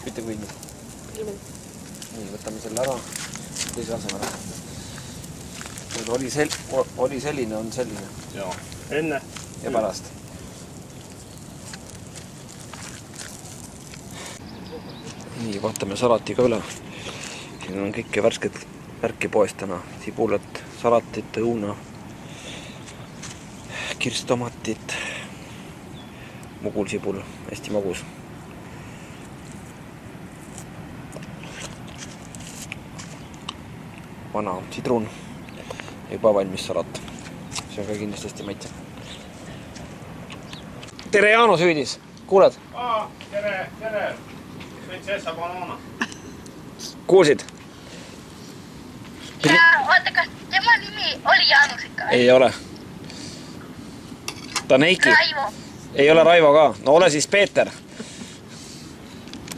mitte kuid. Nii, võtame selle ära. Teise asemele. Oli selline, on selline. Joo. Enne. Ja pärast. Nii, vaatame salati ka üle. Siin on kõike värsket värki poest täna. Sibulat, salatit, õuna, kirstomatit, mugulsibul, hästi magus. Vana sidrun, juba valmis salat. See on ka kindlasti hästi maitse. Tere, Jaano Süüdis! Kuuled? Tere! Prinsessa Banana. Kuulsid? Oota, kas tema nimi oli Jaanus ikka? Ei ole. Ta on Heiki. Raivo. Ei ole Raivo ka. No ole siis Peeter.